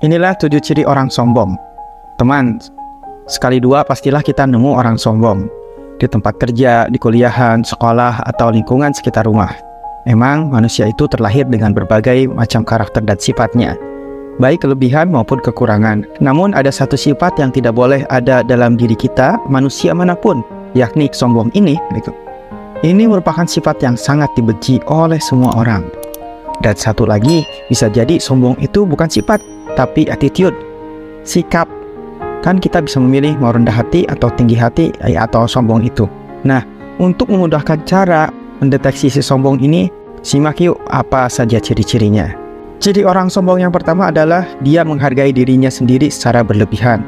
Inilah 7 ciri orang sombong. Teman, sekali dua pastilah kita nemu orang sombong. Di tempat kerja, di kuliahan, sekolah, atau lingkungan sekitar rumah. Memang manusia itu terlahir dengan berbagai macam karakter dan sifatnya, baik kelebihan maupun kekurangan. Namun ada satu sifat yang tidak boleh ada dalam diri kita, manusia manapun, yakni sombong ini. Ini merupakan sifat yang sangat dibenci oleh semua orang. Dan satu lagi, bisa jadi sombong itu bukan sifat, tapi attitude, sikap. Kan kita bisa memilih mau rendah hati atau tinggi hati atau sombong itu. Nah, untuk memudahkan cara mendeteksi si sombong ini, simak yuk apa saja ciri-cirinya. Ciri orang sombong yang pertama adalah dia menghargai dirinya sendiri secara berlebihan.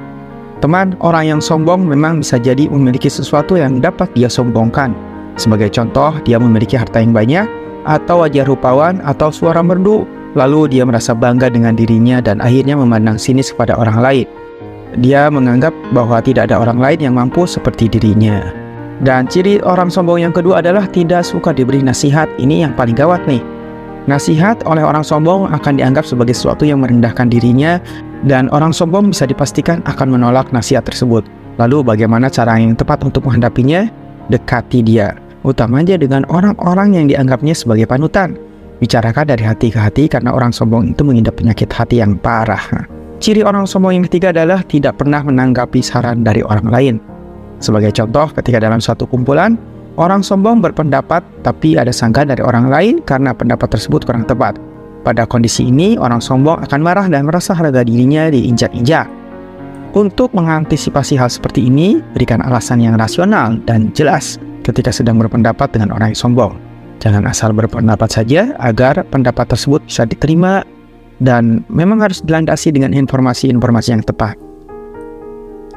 Teman, orang yang sombong memang bisa jadi memiliki sesuatu yang dapat dia sombongkan. Sebagai contoh, dia memiliki harta yang banyak, atau wajah rupawan, atau suara merdu. Lalu dia merasa bangga dengan dirinya dan akhirnya memandang sinis kepada orang lain. Dia menganggap bahwa tidak ada orang lain yang mampu seperti dirinya. Dan ciri orang sombong yang kedua adalah tidak suka diberi nasihat. Ini yang paling gawat nih. Nasihat oleh orang sombong akan dianggap sebagai sesuatu yang merendahkan dirinya, dan orang sombong bisa dipastikan akan menolak nasihat tersebut. Lalu bagaimana cara yang tepat untuk menghadapinya? Dekati dia, utamanya dengan orang-orang yang dianggapnya sebagai panutan. Bicarakan dari hati ke hati karena orang sombong itu mengidap penyakit hati yang parah. Ciri orang sombong yang ketiga adalah tidak pernah menanggapi saran dari orang lain. Sebagai contoh, ketika dalam suatu kumpulan, orang sombong berpendapat tapi ada sanggahan dari orang lain karena pendapat tersebut kurang tepat. Pada kondisi ini, orang sombong akan marah dan merasa harga dirinya diinjak-injak. Untuk mengantisipasi hal seperti ini, berikan alasan yang rasional dan jelas ketika sedang berpendapat dengan orang yang sombong. Jangan asal berpendapat saja agar pendapat tersebut bisa diterima, dan memang harus dilandasi dengan informasi-informasi yang tepat.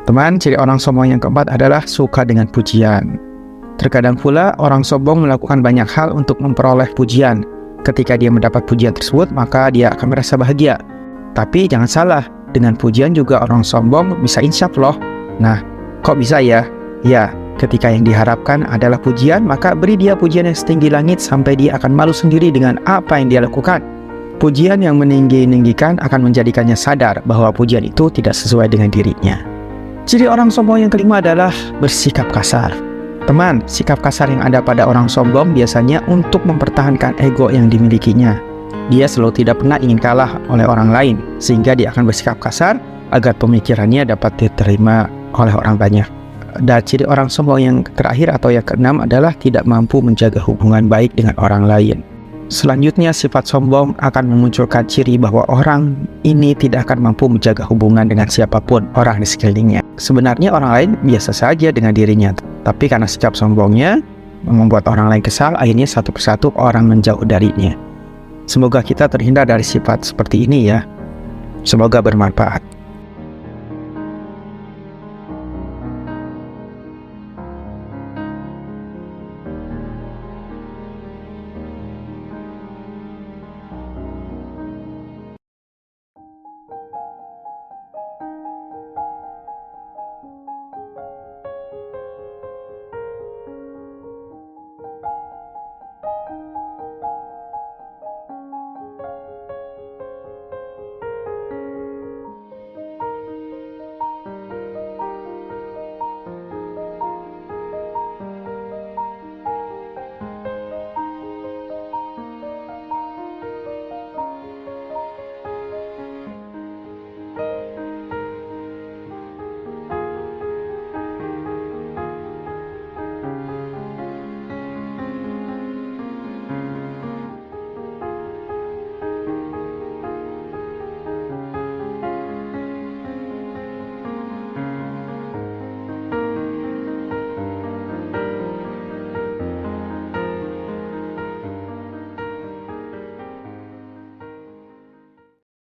Teman, ciri orang sombong yang keempat adalah suka dengan pujian. Terkadang pula orang sombong melakukan banyak hal untuk memperoleh pujian. Ketika dia mendapat pujian tersebut, maka dia akan merasa bahagia. Tapi jangan salah, dengan pujian juga orang sombong bisa insaf loh. Nah, kok bisa ya? Ya, ketika yang diharapkan adalah pujian, maka beri dia pujian yang setinggi langit sampai dia akan malu sendiri dengan apa yang dia lakukan. Pujian yang meninggi-ninggikan akan menjadikannya sadar bahwa pujian itu tidak sesuai dengan dirinya. Ciri orang sombong yang kelima adalah bersikap kasar. Teman, sikap kasar yang ada pada orang sombong biasanya untuk mempertahankan ego yang dimilikinya. Dia selalu tidak pernah ingin kalah oleh orang lain, sehingga dia akan bersikap kasar agar pemikirannya dapat diterima oleh orang banyak. Dan ciri orang sombong yang terakhir atau yang keenam adalah tidak mampu menjaga hubungan baik dengan orang lain. Selanjutnya, sifat sombong akan memunculkan ciri bahwa orang ini tidak akan mampu menjaga hubungan dengan siapapun orang di sekelilingnya. Sebenarnya orang lain biasa saja dengan dirinya, tapi karena sikap sombongnya membuat orang lain kesal, akhirnya satu persatu orang menjauh darinya. Semoga kita terhindar dari sifat seperti ini ya. Semoga bermanfaat.